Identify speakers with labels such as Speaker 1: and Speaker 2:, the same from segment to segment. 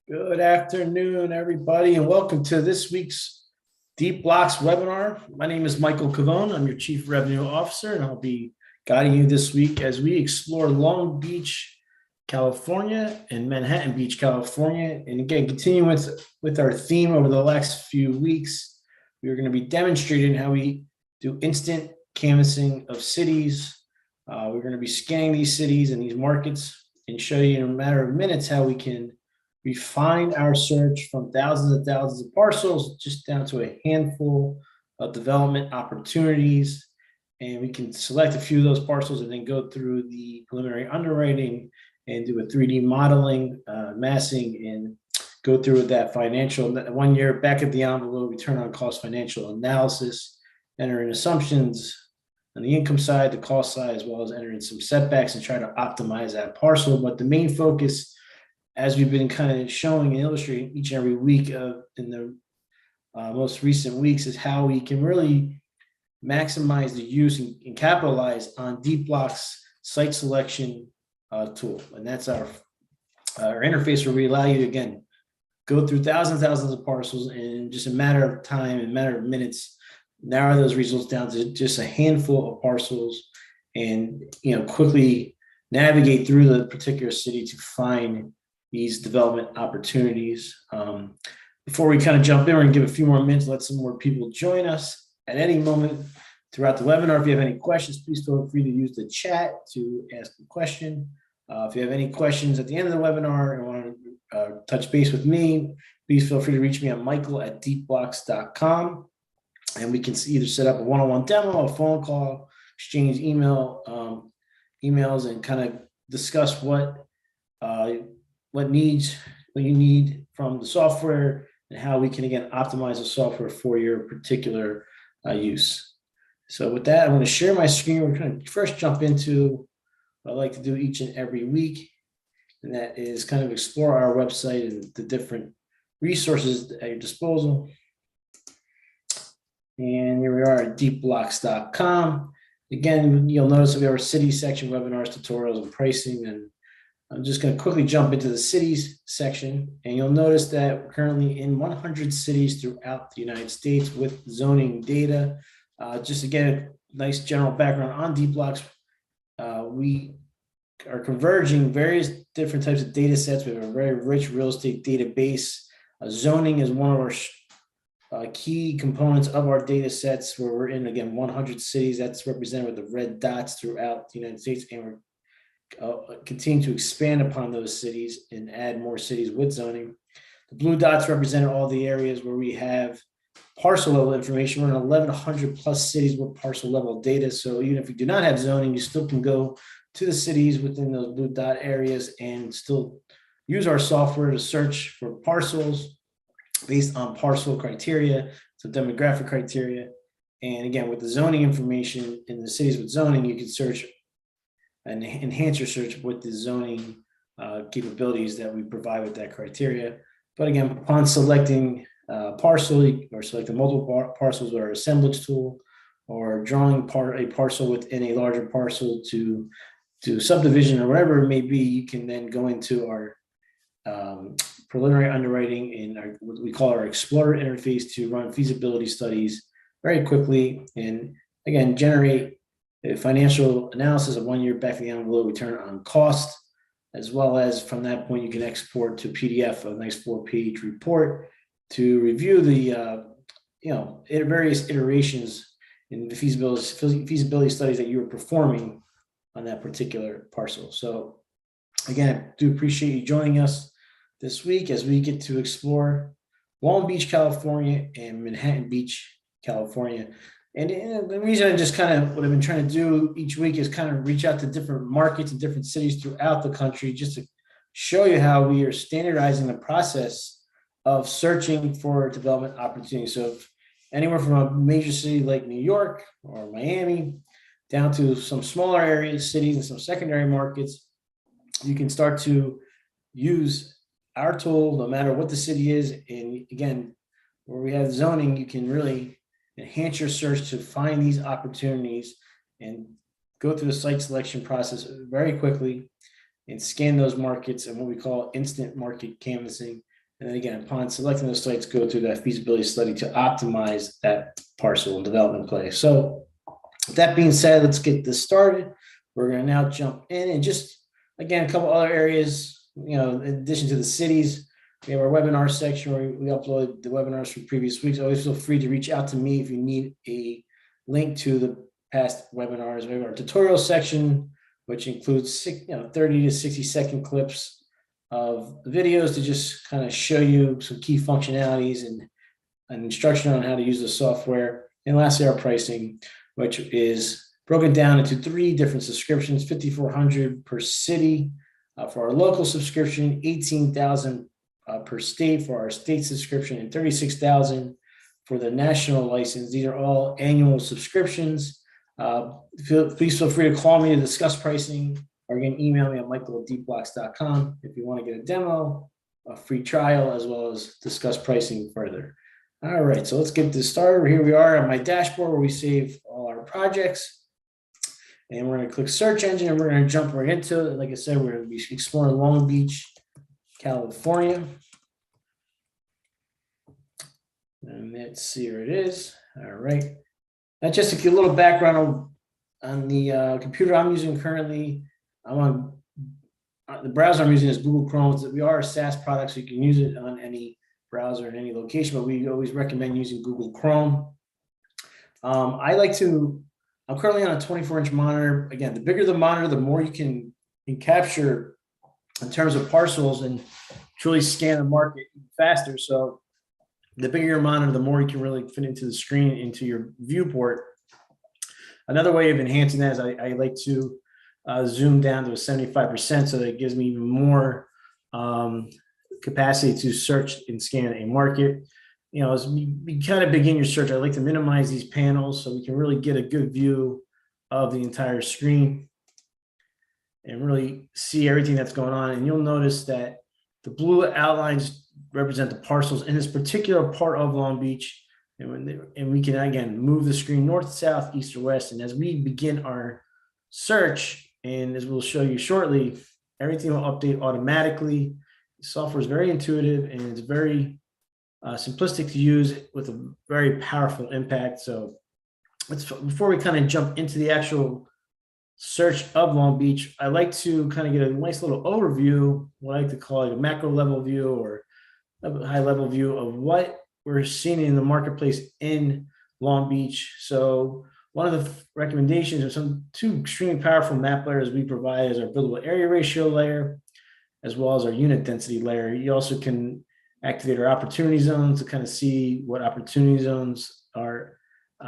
Speaker 1: Good afternoon, everybody, and welcome to this week's Deepblocks webinar. My name is Michael Cavone. I'm your Chief Revenue Officer, and I'll be guiding you this week as we explore Long Beach, California, and Manhattan Beach, California. And again, continuing with our theme over the last few weeks, we're going to be demonstrating how we do instant canvassing of cities. We're going to be scanning these cities and these markets and show you in a matter of minutes how we can refine our search from thousands and thousands of parcels just down to a handful of development opportunities. And we can select a few of those parcels and then go through the preliminary underwriting and do a 3D modeling, massing, and go through with that financial 1 year back of the envelope return on cost financial analysis, enter in assumptions on the income side, the cost side, as well as enter in some setbacks and try to optimize that parcel. But the main focus, as we've been kind of showing and illustrating each and every week in the most recent weeks, is how we can really maximize the use and capitalize on Deepblocks site selection tool. And that's our interface where we allow you to, again, go through thousands of parcels and in just a matter of time, in a matter of minutes, narrow those results down to just a handful of parcels and, quickly navigate through the particular city to find these development opportunities. Before we kind of jump in, we're going to give a few more minutes, let some more people join us at any moment throughout the webinar. If you have any questions, please feel free to use the chat to ask a question. If you have any questions at the end of the webinar and want to touch base with me, please feel free to reach me at michael@deepblocks.com. And we can either set up a one-on-one demo, a phone call, exchange emails, and kind of discuss what you need from the software and how we can, again, optimize the software for your particular use. So with that, I'm going to share my screen. We're going to first jump into what I like to do each and every week, and that is kind of explore our website and the different resources at your disposal. And here we are at deepblocks.com. Again, you'll notice that we have our city section, webinars, tutorials, and pricing. And I'm just going to quickly jump into the cities section. And you'll notice that we're currently in 100 cities throughout the United States with zoning data. Just to get a nice general background on Deepblocks, we are converging various different types of data sets. We have a very rich real estate database. Zoning is one of our key components of our data sets, where we're in, again, 100 cities. That's represented with the red dots throughout the United States, and we're continue to expand upon those cities and add more cities with zoning. The blue dots represent all the areas where we have parcel level information. We're in 1,100 plus cities with parcel level data. So even if we do not have zoning, you still can go to the cities within those blue dot areas and still use our software to search for parcels based on parcel criteria, so demographic criteria. And again, with the zoning information in the cities with zoning, you can search and enhance your search with the zoning capabilities that we provide with that criteria. But again, upon selecting parcel or selecting multiple parcels with our assemblage tool, or drawing a parcel within a larger parcel to subdivision or whatever it may be, you can then go into our preliminary underwriting in what we call our Explorer interface to run feasibility studies very quickly, and again, generate a financial analysis of 1 year back of the envelope return on cost as well as from that point, you can export to PDF a nice 4-page report to review the various iterations in the feasibility studies that you were performing on that particular parcel. So again, I do appreciate you joining us this week as we get to explore Long Beach, California, and Manhattan Beach, California. And the reason I just kind of what I've been trying to do each week is kind of reach out to different markets and different cities throughout the country just to show you how we are standardizing the process of searching for development opportunities. So anywhere from a major city like New York or Miami down to some smaller areas, cities, and some secondary markets, you can start to use our tool no matter what the city is. And again, where we have zoning, you can really enhance your search to find these opportunities and go through the site selection process very quickly and scan those markets and what we call instant market canvassing. And then again, upon selecting those sites, go through that feasibility study to optimize that parcel and development play. So with that being said, let's get this started. We're going to now jump in and just, again, a couple other areas, in addition to the cities. We have our webinar section where we upload the webinars from previous weeks. Always feel free to reach out to me if you need a link to the past webinars. We have our tutorial section, which includes 30 to 60-second clips of videos to just kind of show you some key functionalities and an instruction on how to use the software. And lastly, our pricing, which is broken down into 3 different subscriptions: $5,400 per city for our local subscription, $18,000 per state for our state subscription, and $36,000 for the national license. These are all annual subscriptions. Please feel free to call me to discuss pricing, or again, email me at michael@deepblocks.com if you want to get a demo, a free trial, as well as discuss pricing further. All right, so let's get this started. Here we are on my dashboard where we save all our projects. And we're going to click search engine and we're going to jump right into it. Like I said, we're going to be exploring Long Beach, California. And let's see, here it is. All right. Now, just a little background on the computer I'm using currently. I'm on the browser I'm using is Google Chrome. We are a SaaS product, so you can use it on any browser in any location, but we always recommend using Google Chrome. I'm currently on a 24-inch monitor. Again, the bigger the monitor, the more you can capture in terms of parcels and truly scan the market faster. So the bigger your monitor, the more you can really fit into the screen, into your viewport. Another way of enhancing that is I like to zoom down to a 75%, so that it gives me even more capacity to search and scan a market. As we kind of begin your search, I like to minimize these panels so we can really get a good view of the entire screen and really see everything that's going on. And you'll notice that the blue outlines represent the parcels in this particular part of Long Beach. And we can, again, move the screen north, south, east, or west. And as we begin our search, and as we'll show you shortly, everything will update automatically. The software is very intuitive and it's very simplistic to use with a very powerful impact. So before we kind of jump into the actual search of Long Beach, I like to kind of get a nice little overview, what I like to call a macro level view or a high level view of what we're seeing in the marketplace in Long Beach. So one of the recommendations of some 2 extremely powerful map layers we provide is our buildable area ratio layer, as well as our unit density layer. You also can activate our opportunity zones to kind of see what opportunity zones are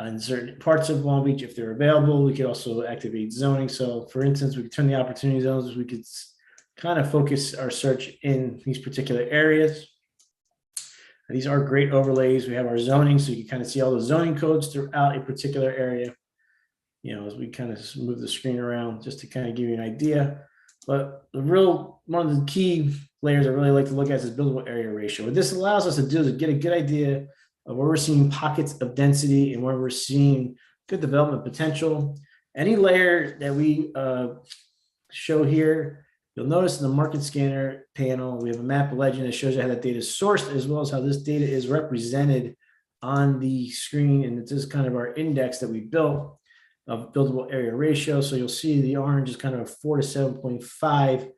Speaker 1: in certain parts of Long Beach. If they're available, we could also activate zoning. So for instance, we could turn the opportunity zones, we could kind of focus our search in these particular areas. And these are great overlays. We have our zoning, so you can kind of see all the zoning codes throughout a particular area, as we kind of move the screen around just to kind of give you an idea. But one of the key layers I really like to look at is buildable area ratio. What this allows us to do is get a good idea of where we're seeing pockets of density and where we're seeing good development potential. Any layer that we show here, you'll notice in the market scanner panel, we have a map legend that shows you how that data is sourced, as well as how this data is represented on the screen. And this is kind of our index that we built of buildable area ratio. So you'll see the orange is kind of a 4 to 7.5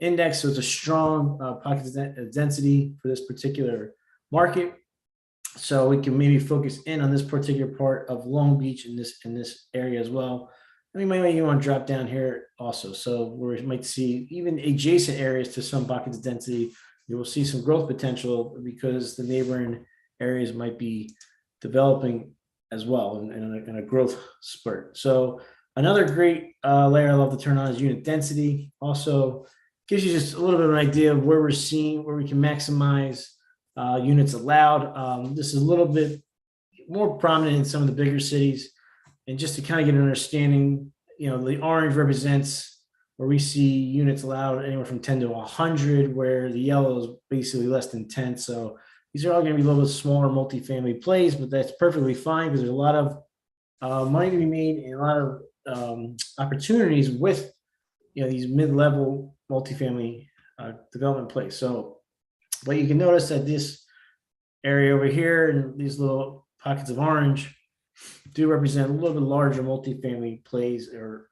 Speaker 1: index. So it's a strong pocket density for this particular market. So we can maybe focus in on this particular part of Long Beach in this area as well. And we might even want to drop down here also. So we might see even adjacent areas to some pockets of density. You will see some growth potential because the neighboring areas might be developing as well in a growth spurt. So another great layer I love to turn on is unit density. Also gives you just a little bit of an idea of where we're seeing, where we can maximize units allowed. This is a little bit more prominent in some of the bigger cities. And just to kind of get an understanding, the orange represents where we see units allowed anywhere from 10 to 100, where the yellow is basically less than 10. So these are all going to be a little bit smaller multifamily plays, but that's perfectly fine because there's a lot of money to be made and a lot of opportunities with these mid-level multifamily development plays. So, but you can notice that this area over here and these little pockets of orange do represent a little bit larger multifamily plays or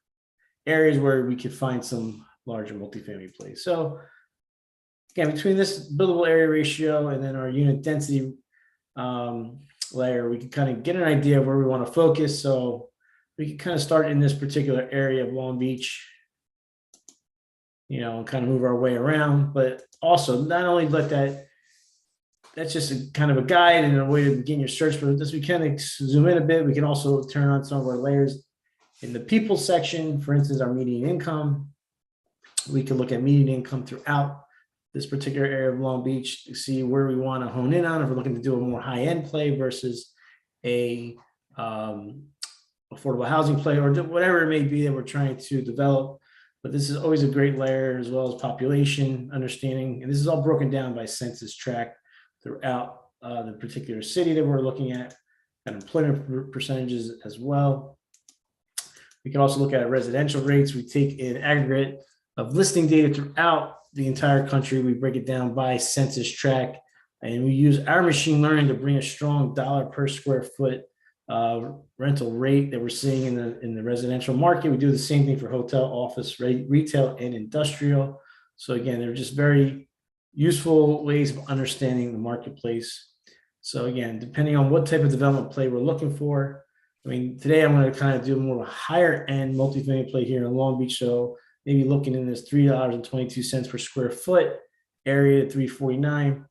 Speaker 1: areas where we could find some larger multifamily plays. So again, between this buildable area ratio and then our unit density layer, we can kind of get an idea of where we want to focus. So we can kind of start in this particular area of Long Beach, and kind of move our way around, but also not only that's just a kind of a guide and a way to begin your search, but as we kind of zoom in a bit, we can also turn on some of our layers in the people section. For instance, our median income. We can look at median income throughout this particular area of Long Beach to see where we want to hone in on if we're looking to do a more high-end play versus a affordable housing play or whatever it may be that we're trying to develop. But this is always a great layer, as well as population understanding. And this is all broken down by census tract throughout the particular city that we're looking at, and employment percentages as well. We can also look at residential rates. We take an aggregate of listing data throughout the entire country. We break it down by census tract, and we use our machine learning to bring a strong dollar per square foot rental rate that we're seeing in the residential market. We do the same thing for hotel, office, retail, and industrial. So again, they're just very useful ways of understanding the marketplace. So again, depending on what type of development play we're looking for, today I'm going to kind of do more of a higher end multifamily play here in Long Beach. So maybe looking in this $3.22 per square foot area, 349.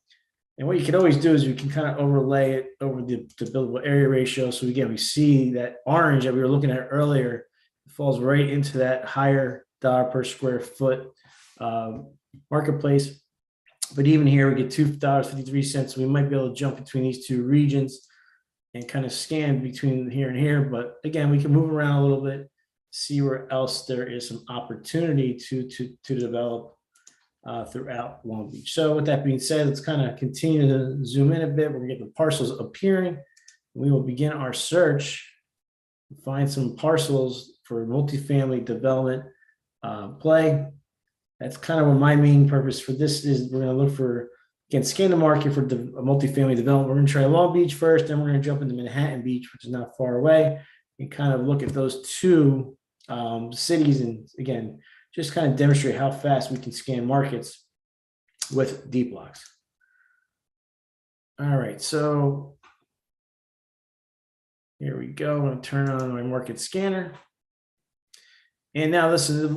Speaker 1: And what you can always do is you can kind of overlay it over the buildable area ratio. So again, we see that orange that we were looking at earlier falls right into that higher dollar per square foot marketplace. But even here, we get $2.53. We might be able to jump between these two regions and kind of scan between here and here. But again, we can move around a little bit, see where else there is some opportunity to develop throughout Long Beach. So with that being said, let's kind of continue to zoom in a bit. We're going to get the parcels appearing. We will begin our search, find some parcels for multifamily development play. That's kind of what my main purpose for this is. We're going to look for, again, scan the market for multifamily development. We're going to try Long Beach first, then we're going to jump into Manhattan Beach, which is not far away, and kind of look at those two cities. And again, just kind of demonstrate how fast we can scan markets with Deepblocks. All right, so here we go. I'm going to turn on my market scanner. And now this is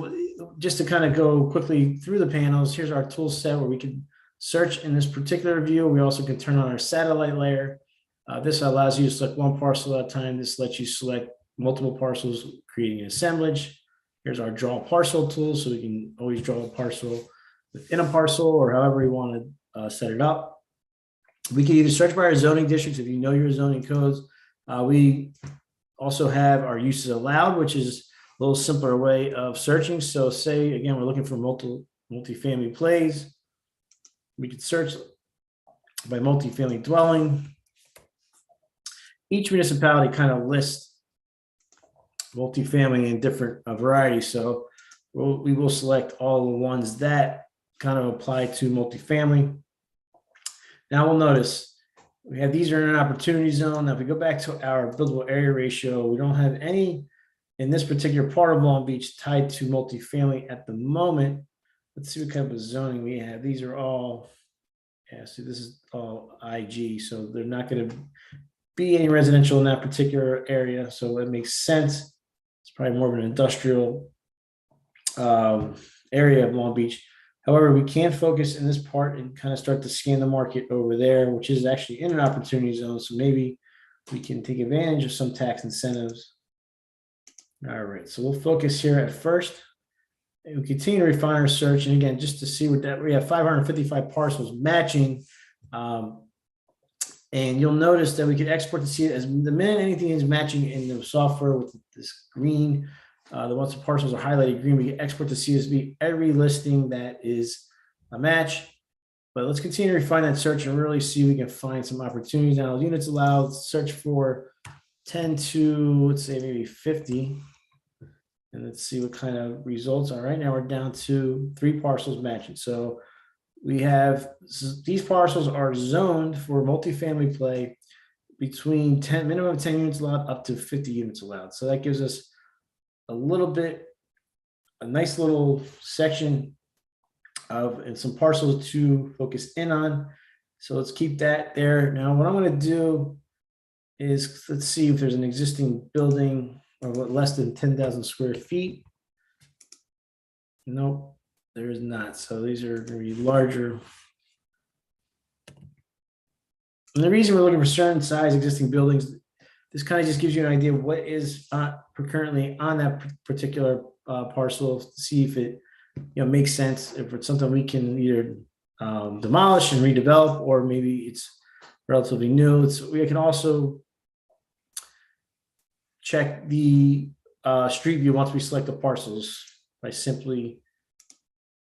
Speaker 1: just to kind of go quickly through the panels. Here's our tool set where we can search in this particular view. We also can turn on our satellite layer. This allows you to select one parcel at a time. This lets you select multiple parcels, creating an assemblage. Here's our draw parcel tool, so we can always draw a parcel within a parcel or however you want to set it up. We can either search by our zoning districts if you know your zoning codes. We also have our uses allowed, which is a little simpler way of searching. So say, again, we're looking for multifamily plays. We could search by multifamily dwelling. Each municipality kind of lists multifamily in different varieties. So we will select all the ones that kind of apply to multifamily. Now we'll notice we have these are in an opportunity zone. Now if we go back to our buildable area ratio, we don't have any in this particular part of Long Beach tied to multifamily at the moment. let's see what kind of zoning we have. These are all, yeah, see, this is all IG, so they're not going to be any residential in that particular area. So it makes sense. It's probably more of an industrial area of Long Beach. However, we can focus in this part and kind of start to scan the market over there, which is actually in an opportunity zone. So maybe we can take advantage of some tax incentives. All right, so we'll focus here at first. And we continue to refine our search. And again, just to see what that, we have 555 parcels matching. And you'll notice that we can export to see it as the minute anything is matching in the software with this green. The ones the parcels are highlighted green, we can export to CSV every listing that is a match. But let's continue to refine that search and really see if we can find some opportunities. Now, units allowed, search for 10 to, let's say maybe 50. And let's see what kind of results are. Right now, we're down to 3 parcels matching. So we have, these parcels are zoned for multifamily play between 10, minimum of 10 units allowed up to 50 units allowed. So that gives us a little bit, a nice little section of, and some parcels to focus in on. So let's keep that there. Now, what I'm going to do is, let's see if there's an existing building or what, less than 10,000 square feet. Nope, there is not. So these are going to be larger. And the reason we're looking for certain size existing buildings, this kind of just gives you an idea of what is currently on that particular parcel to see if it, makes sense, if it's something we can either demolish and redevelop, or maybe it's relatively new. We can also check the street view once we select the parcels by simply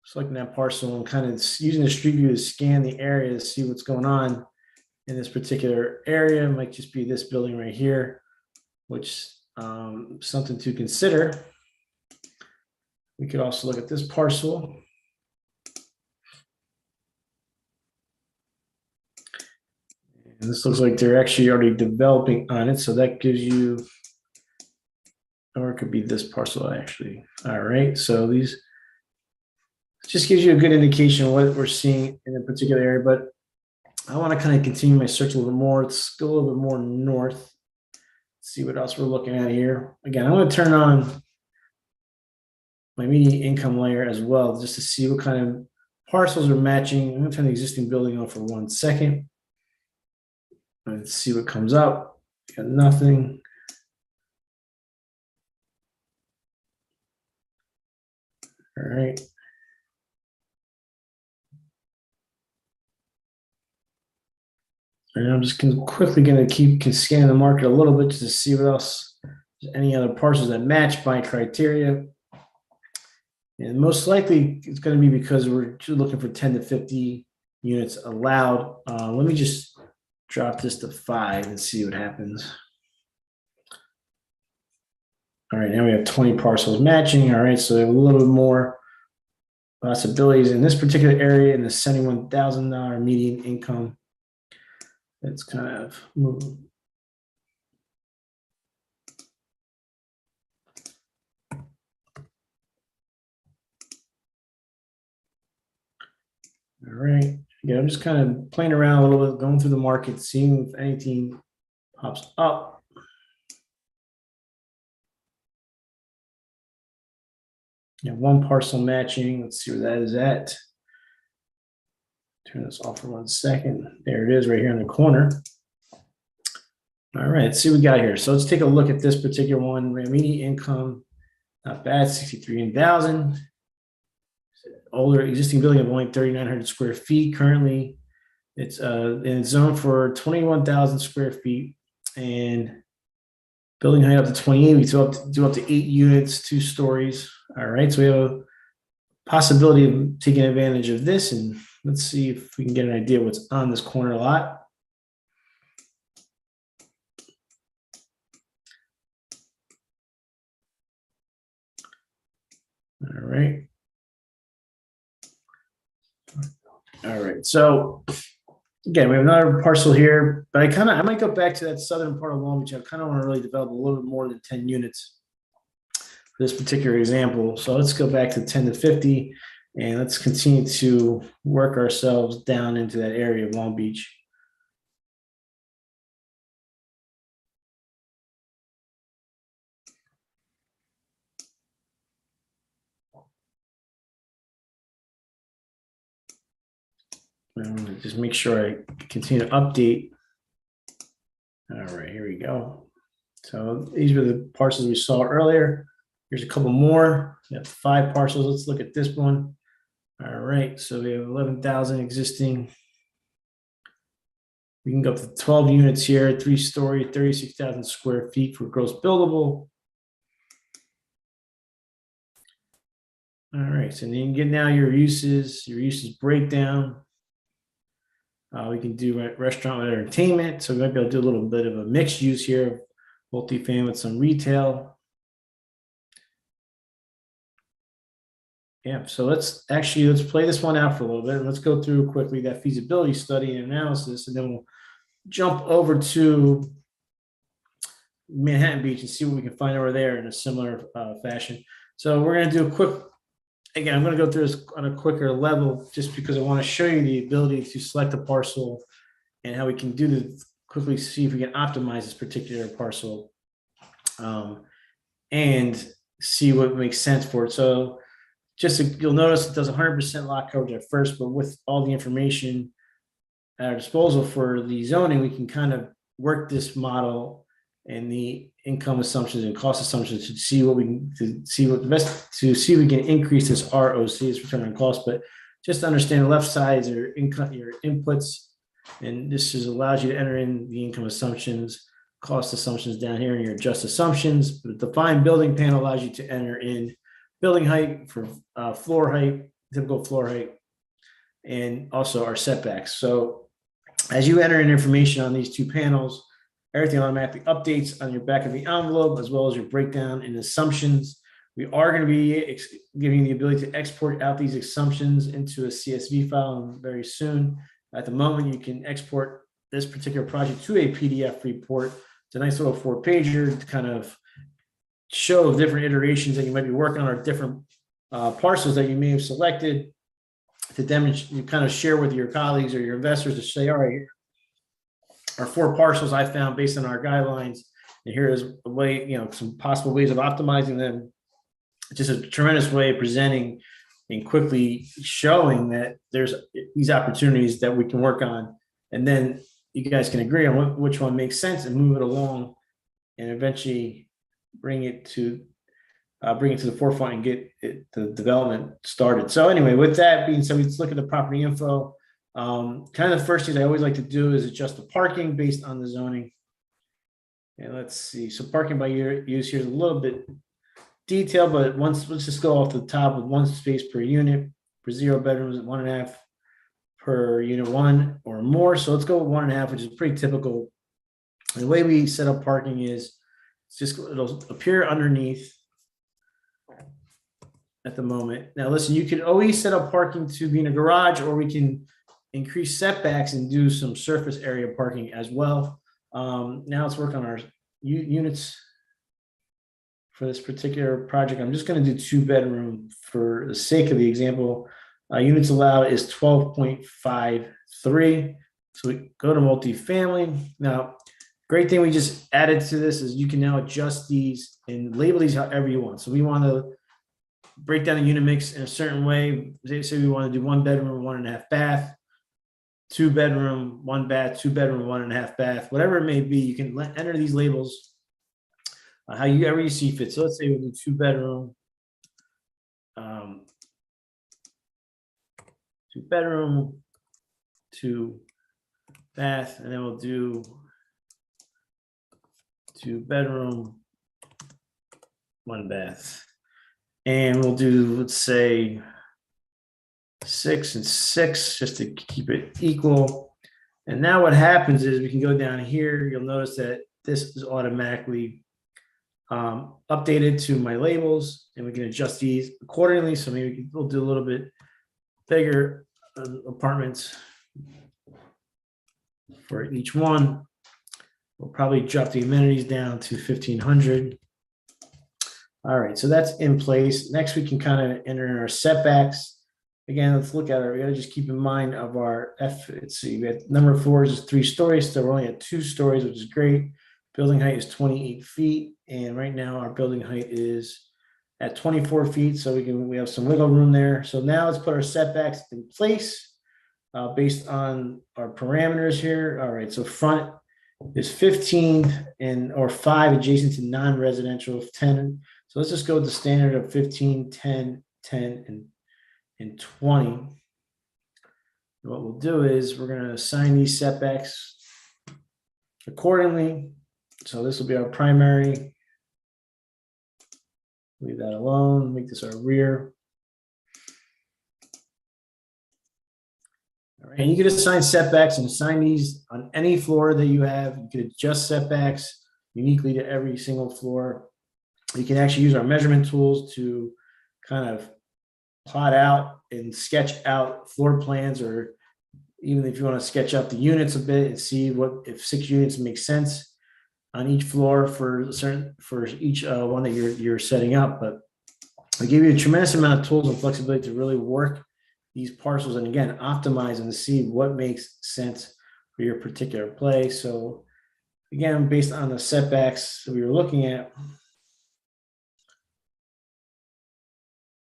Speaker 1: selecting that parcel and kind of using the street view to scan the area to see what's going on in this particular area. It might just be this building right here, which something to consider. We could also look at this parcel. And this looks like they're actually already developing on it. So that gives you, or it could be this parcel actually. All right, so these just gives you a good indication of what we're seeing in a particular area, but I want to kind of continue my search a little bit more. Let's go a little bit more north. See what else we're looking at here. Again, I'm going to turn on my median income layer as well, just to see what kind of parcels are matching. I'm going to turn the existing building on for 1 second. Let's see what comes up. Got nothing. All right. And I'm just quickly going to keep scanning the market a little bit just to see what else, any other parcels that match my criteria. And most likely it's going to be because we're looking for 10 to 50 units allowed. Let me just drop this to 5 and see what happens. All right, now we have 20 parcels matching. All right, so we have a little bit more possibilities in this particular area in the $71,000 median income. It's kind of moving. All right. Yeah, I'm just kind of playing around a little bit, going through the market, seeing if anything pops up. Yeah, 1 parcel matching. Let's see where that is at. Turn this off for 1 second. There it is right here in the corner. All right, let's see what we got here. So let's take a look at this particular one. Median income, not bad, 63,000. Older existing building of only 3,900 square feet. Currently, it's zoned for 21,000 square feet, and building height up to 28. We do up to 8 units, 2 stories. All right, so we have a possibility of taking advantage of this, and let's see if we can get an idea of what's on this corner lot. All right. All right, so again, we have another parcel here, but I might go back to that southern part of Long Beach. I kind of want to really develop a little bit more than 10 units for this particular example. So let's go back to 10 to 50. And let's continue to work ourselves down into that area of Long Beach. Just make sure I continue to update. All right, here we go. So these were the parcels we saw earlier. Here's a couple more. We have 5 parcels. Let's look at this one. All right, so we have 11,000 existing. We can go up to 12 units here, 3-story, 36,000 square feet for gross buildable. All right, so then you can get now your uses breakdown. We can do restaurant with entertainment. So we might be able to do a little bit of a mixed use here, multifamily with some retail. Yeah, so let's play this one out for a little bit. Let's go through quickly that feasibility study and analysis, and then we'll jump over to Manhattan Beach and see what we can find over there in a similar fashion. So we're going to do a quick, again, I'm going to go through this on a quicker level just because I want to show you the ability to select a parcel and how we can do this quickly, see if we can optimize this particular parcel and see what makes sense for it. So you'll notice it does 100% lot coverage at first, but with all the information at our disposal for the zoning, we can kind of work this model and the income assumptions and cost assumptions to see what we can see we can increase this ROC, this return on cost. But just to understand the left side is your income, your inputs, and this just allows you to enter in the income assumptions, cost assumptions down here, and your adjust assumptions. But the defined building panel allows you to enter in building height for floor height, typical floor height, and also our setbacks. So as you enter in information on these 2 panels, everything automatically updates on your back of the envelope, as well as your breakdown and assumptions. We are going to be giving you the ability to export out these assumptions into a CSV file very soon. At the moment, you can export this particular project to a PDF report. It's a nice little 4-pager to kind of show different iterations that you might be working on, or different parcels that you may have selected to demonstrate, you kind of share with your colleagues or your investors to say, all right, here are 4 parcels I found based on our guidelines, and here is a way, some possible ways of optimizing them. It's just a tremendous way of presenting and quickly showing that there's these opportunities that we can work on, and then you guys can agree on which one makes sense and move it along, and eventually bring it to the forefront and get the development started. So anyway, with that being said, let's look at the property info. Kind of the first thing I always like to do is adjust the parking based on the zoning. And let's see. So parking by use here is a little bit detailed, but let's just go off the top with 1 space per unit for 0 bedrooms and 1.5 per unit 1 or more. So let's go with 1.5, which is pretty typical. And the way we set up parking is it'll appear underneath at the moment. Now, listen, you can always set up parking to be in a garage, or we can increase setbacks and do some surface area parking as well. Now let's work on our units for this particular project. I'm just going to do 2-bedroom for the sake of the example. Units allowed is 12.53. So we go to multifamily. Now, great thing we just added to this is you can now adjust these and label these however you want. So we want to break down the unit mix in a certain way. Say we want to do 1 bedroom, 1.5 bath, 2 bedroom, 1 bath, 2 bedroom, 1.5 bath, whatever it may be. You can enter these labels however you see fit. So let's say we do 2 bedroom, 2 bedroom, 2 bath, and then we'll do 2 bedroom, 1 bath. And we'll do, let's say, 6 and 6 just to keep it equal. And now what happens is we can go down here. You'll notice that this is automatically updated to my labels, and we can adjust these accordingly. So maybe we'll do a little bit bigger apartments for each one. We'll probably drop the amenities down to 1,500. All right, so that's in place. Next, we can kind of enter in our setbacks. again, let's look at it. We got to just keep in mind of our let's see, we had number of floors is 3 stories, so we're only at 2 stories, which is great. Building height is 28 feet, and right now our building height is at 24 feet, so we have some wiggle room there. So now let's put our setbacks in place based on our parameters here. All right, so front is 15 or 5 adjacent to non-residential, 10. So let's just go with the standard of 15, 10, 10, and 20. And what we'll do is we're going to assign these setbacks accordingly. So this will be our primary. Leave that alone, make this our rear. All right, and you can assign setbacks and assign these on any floor that you have. You can adjust setbacks uniquely to every single floor. You can actually use our measurement tools to kind of plot out and sketch out floor plans, or even if you want to sketch out the units a bit and see what if 6 units make sense on each floor for each one that you're setting up. But I give you a tremendous amount of tools and flexibility to really work these parcels and again optimize and see what makes sense for your particular play. So again, based on the setbacks that we were looking at,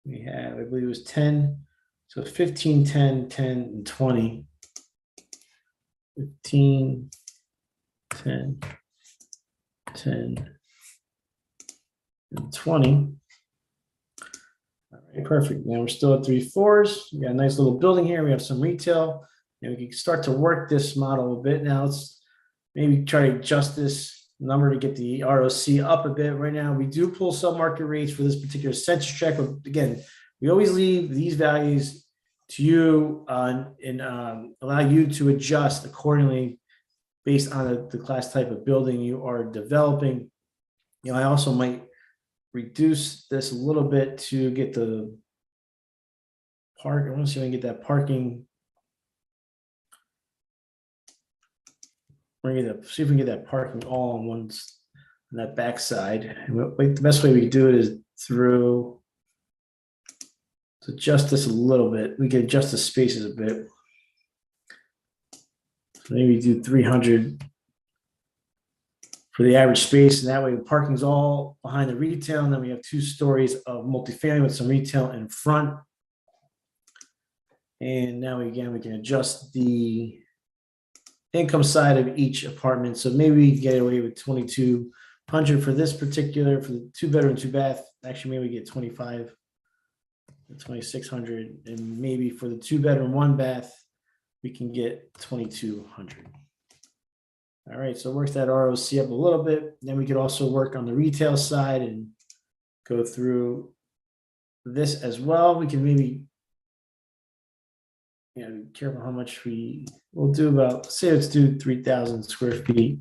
Speaker 1: we have, I believe it was 10, so 15, 10, 10, and 20. 15, 10, 10, and 20. All right, perfect. Now we're still at 3 floors. We got a nice little building here. We have some retail. And we can start to work this model a bit. Now let's maybe try to adjust this number to get the ROC up a bit. Right now, we do pull sub-market rates for this particular census tract. But again, we always leave these values to you and allow you to adjust accordingly based on the class type of building you are developing. You know, I also might reduce this a little bit to get the park. I want to see if I can get that parking. We're going to see if we can get that parking all on that back side. And the best way we can do it is through to adjust this a little bit. We can adjust the spaces a bit. So maybe do 300 for the average space, and that way the parking's all behind the retail, and then we have 2 stories of multifamily with some retail in front. And now again, we can adjust the income side of each apartment. So maybe we can get away with 2,200 for this particular, for the 2-bedroom, 2-bath. Actually, maybe we get 2,600, and maybe for the 2-bedroom, 1-bath, we can get 2,200. All right, so work that ROC up a little bit. Then we could also work on the retail side and go through this as well. We can maybe, be careful how much we'll do about, say let's do 3,000 square feet.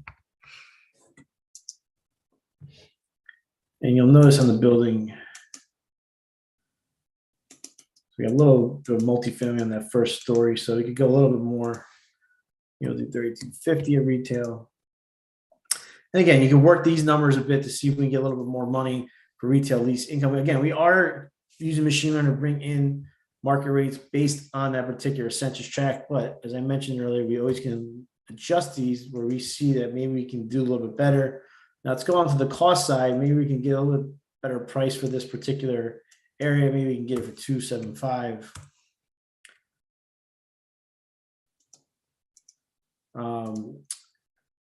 Speaker 1: And you'll notice on the building, we got a little bit of multifamily on that first story, so we could go a little bit more. Do 3,250 of retail. And again, you can work these numbers a bit to see if we can get a little bit more money for retail lease income. Again, we are using machine learning to bring in market rates based on that particular census tract. But as I mentioned earlier, we always can adjust these where we see that maybe we can do a little bit better. Now let's go on to the cost side. Maybe we can get a little bit better price for this particular area. Maybe we can get it for 275.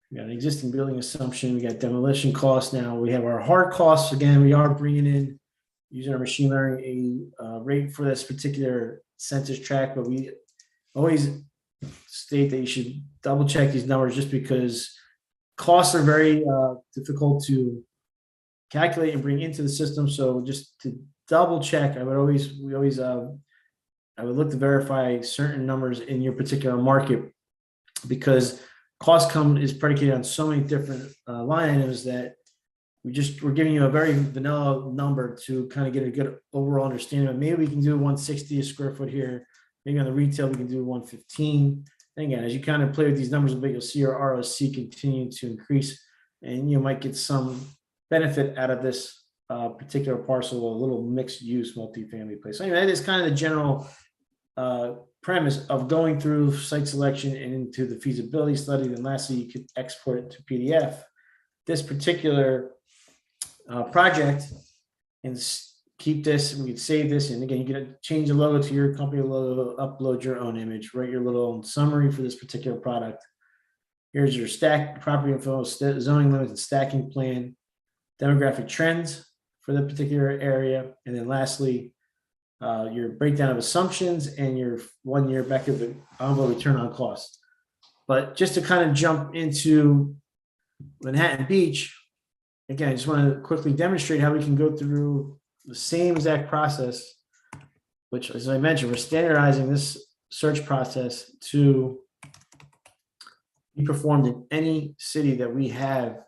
Speaker 1: We got an existing building assumption. We got demolition costs. Now we have our hard costs. Again, we are bringing in, using our machine learning, a rate for this particular census tract, but we always state that you should double check these numbers just because costs are very difficult to calculate and bring into the system. So just to double check, I would look to verify certain numbers in your particular market, because cost is predicated on so many different line items that we're giving you a very vanilla number to kind of get a good overall understanding of. Maybe we can do 160 a square foot here. Maybe on the retail we can do 115. And again, as you kind of play with these numbers a bit, you'll see your ROC continue to increase, and you might get some benefit out of this particular parcel, a little mixed use multifamily place. So anyway, that is kind of the general premise of going through site selection and into the feasibility study. Then lastly, you could export it to PDF. This particular project and keep this, and we can save this. And again, you can change the logo to your company logo, upload your own image, write your little summary for this particular product. Here's your stack property info, zoning limits and stacking plan, demographic trends for the particular area. And then lastly, your breakdown of assumptions and your 1 year back of the envelope return on cost. But just to kind of jump into Manhattan Beach, again, I just want to quickly demonstrate how we can go through the same exact process, which, as I mentioned, we're standardizing this search process to be performed in any city that we have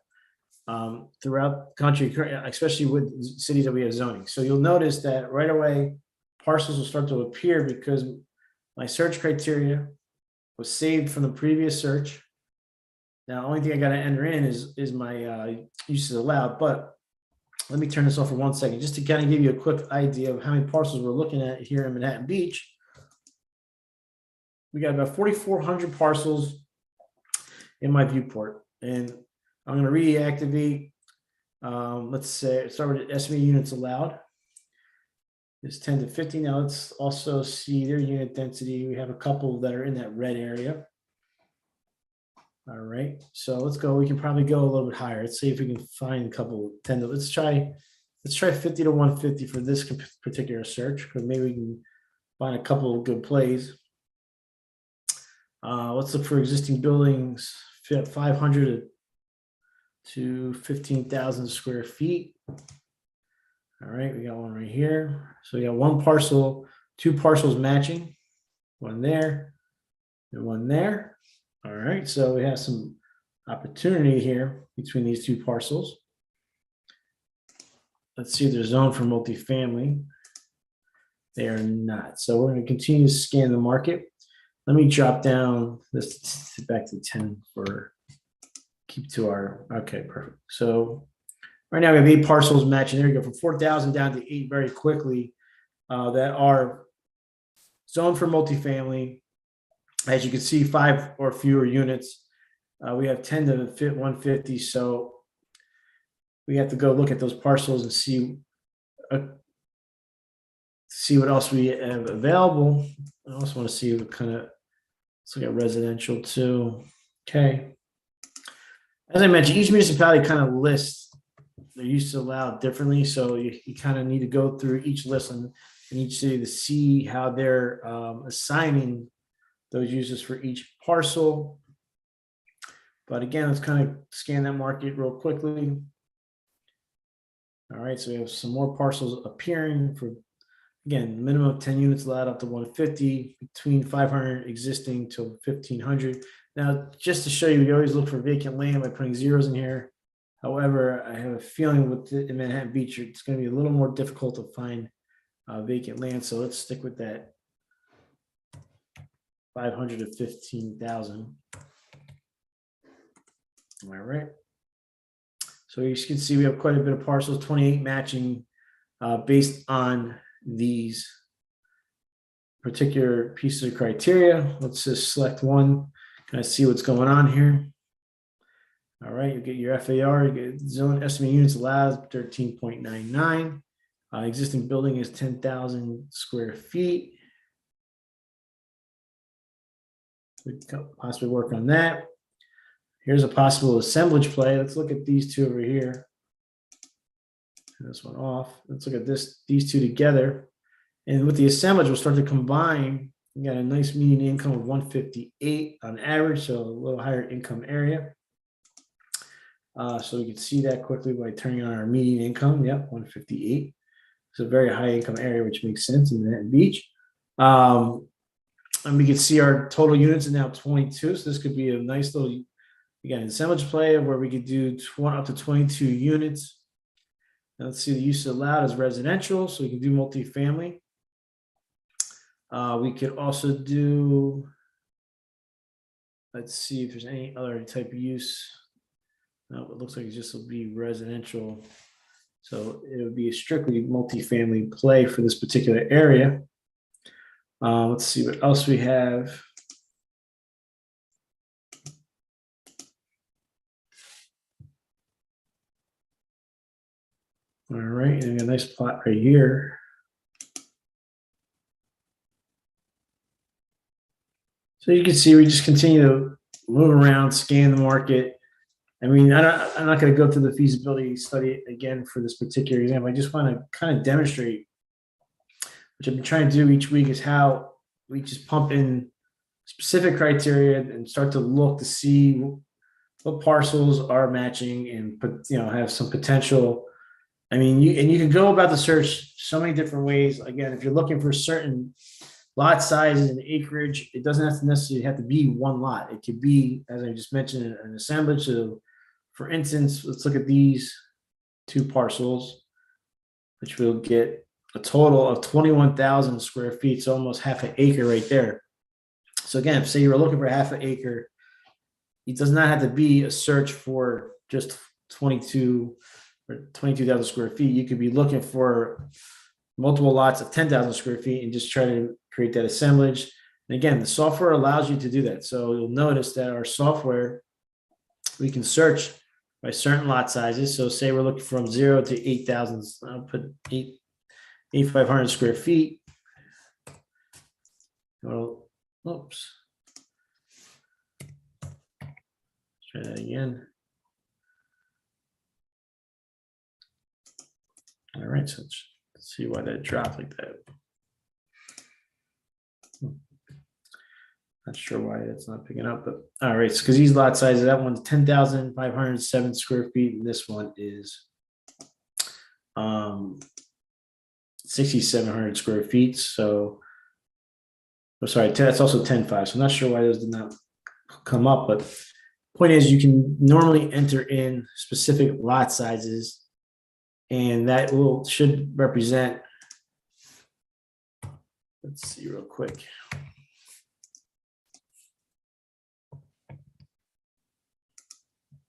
Speaker 1: throughout the country, especially with cities that we have zoning. So you'll notice that right away, parcels will start to appear because my search criteria was saved from the previous search. Now, the only thing I got to enter in is my uses allowed, but let me turn this off for 1 second, just to kind of give you a quick idea of how many parcels we're looking at here in Manhattan Beach. We got about 4,400 parcels in my viewport, and I'm going to reactivate. Let's say start with estimated units allowed. It's 10 to 50. Now let's also see their unit density. We have a couple that are in that red area. All right, so let's go. We can probably go a little bit higher. Let's see if we can find a couple 10 to, let's try 50 to 150 for this particular search, because maybe we can find a couple of good plays. Let's look for existing buildings, 500 to 15,000 square feet. All right, we got one right here. So we got one parcel, two parcels matching, one there and one there. All right, so we have some opportunity here between these two parcels. Let's see if they're zoned for multifamily. They are not. So we're going to continue to scan the market. Let me drop down this back to 10 for keep to our, okay, perfect. So right now we have 8 parcels matching. There we go, from 4,000 down to 8 very quickly that are zoned for multifamily. As you can see, 5 or fewer units. We have 10 to fit 150. So we have to go look at those parcels and see what else we have available. I also want to see what kind of, let's look at residential too. Okay. As I mentioned, each municipality kind of lists their use allowed differently. So you kind of need to go through each list in each city to see how they're assigning those uses for each parcel. But again, let's kind of scan that market real quickly. All right, so we have some more parcels appearing for, again, minimum of 10 units allowed up to 150, between 500 existing to 1,500. Now, just to show you, we always look for vacant land by putting zeros in here. However, I have a feeling with in Manhattan Beach, it's going to be a little more difficult to find vacant land. So let's stick with that 500 to 15,000. All right. So you can see we have quite a bit of parcels, 28 matching based on these particular pieces of criteria. Let's just select one, kind of see what's going on here. All right, you get your FAR, you get zone estimated units allowed, 13.99. Existing building is 10,000 square feet. We could possibly work on that. Here's a possible assemblage play. Let's look at these two over here. Turn this one off. Let's look at these two together. And with the assemblage, we'll start to combine. We got a nice median income of 158 on average, so a little higher income area. So we can see that quickly by turning on our median income. Yep, 158. It's a very high income area, which makes sense in Manhattan Beach. And we can see our total units are now 22. So this could be a nice little, again, assemblage play where we could do up to 22 units. Now let's see, the use allowed is residential, so we can do multifamily. We could also do, let's see if there's any other type of use. No, it looks like it just will be residential. So it would be a strictly multifamily play for this particular area. Let's see what else we have. All right, and a nice plot right here. So you can see we just continue to move around, scan the market. I mean, I'm not going to go through the feasibility study again for this particular example. I just want to kind of demonstrate, which I've been trying to do each week, is how we just pump in specific criteria and start to look to see what parcels are matching and have some potential. I mean, you can go about the search so many different ways. Again, if you're looking for certain lot sizes and acreage, it doesn't have to necessarily have to be one lot. It could be, as I just mentioned, an assemblage. So, for instance, let's look at these two parcels, which will get a total of 21,000 square feet, so almost half an acre right there. So again, say you were looking for half an acre, it does not have to be a search for just 22,000 square feet. You could be looking for multiple lots of 10,000 square feet and just try to create that assemblage. And again, the software allows you to do that. So you'll notice that our software, we can search by certain lot sizes. So say we're looking from 0 to 8,000, I'll put 8,500 square feet. Well, oops. Let's try that again. All right, so let's see why that dropped like that. Not sure why that's not picking up, but all right, because these lot sizes, that one's 10,507 square feet, and this one is 6,700 square feet. So, sorry, that's also 10.5. So I'm not sure why those did not come up, but point is, you can normally enter in specific lot sizes, and that should represent. Let's see real quick.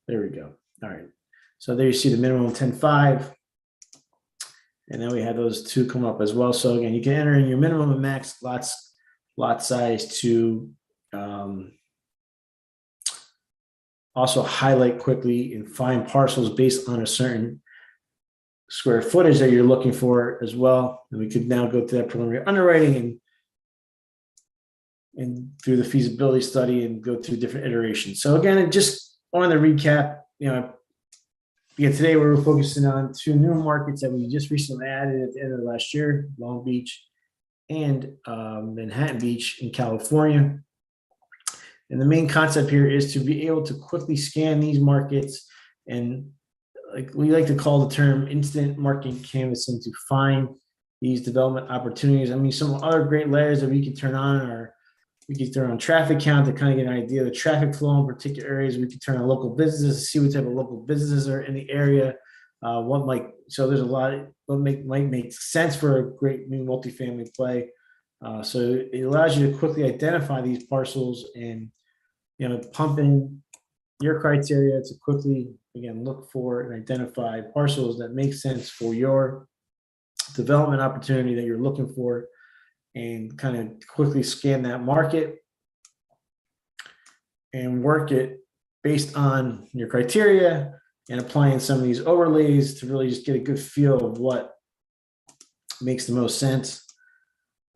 Speaker 1: There we go. All right. So there you see the minimum 10.5. And then we have those two come up as well. So again, you can enter in your minimum and max lot size to also highlight quickly and find parcels based on a certain square footage that you're looking for as well. And we could now go to that preliminary underwriting and through the feasibility study and go through different iterations. So again, just on the recap, today we're focusing on two new markets that we just recently added at the end of last year, Long Beach and Manhattan Beach in California. And the main concept here is to be able to quickly scan these markets and, like we like to call the term, instant market canvassing, to find these development opportunities. I mean, some other great layers that we can turn on are, we can turn on traffic count to kind of get an idea of the traffic flow in particular areas. We can turn on local businesses to see what type of local businesses are in the area. So there's a lot what might make sense for a great new multifamily play. So it allows you to quickly identify these parcels and, pump in your criteria to quickly, again, look for and identify parcels that make sense for your development opportunity that you're looking for, and kind of quickly scan that market and work it based on your criteria and applying some of these overlays to really just get a good feel of what makes the most sense.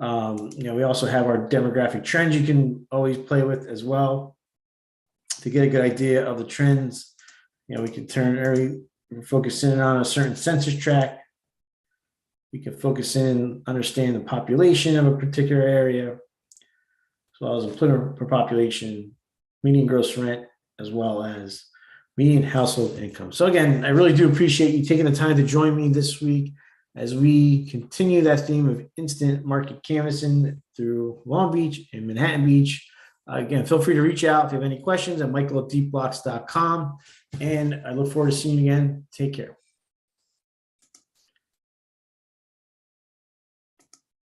Speaker 1: We also have our demographic trends you can always play with as well to get a good idea of the trends. We can focus in on a certain census tract. We can focus in and understand the population of a particular area, as well as employment per population, median gross rent, as well as median household income. So again, I really do appreciate you taking the time to join me this week as we continue that theme of instant market canvassing through Long Beach and Manhattan Beach. Again, feel free to reach out if you have any questions at michael@deepblocks.com. And I look forward to seeing you again. Take care.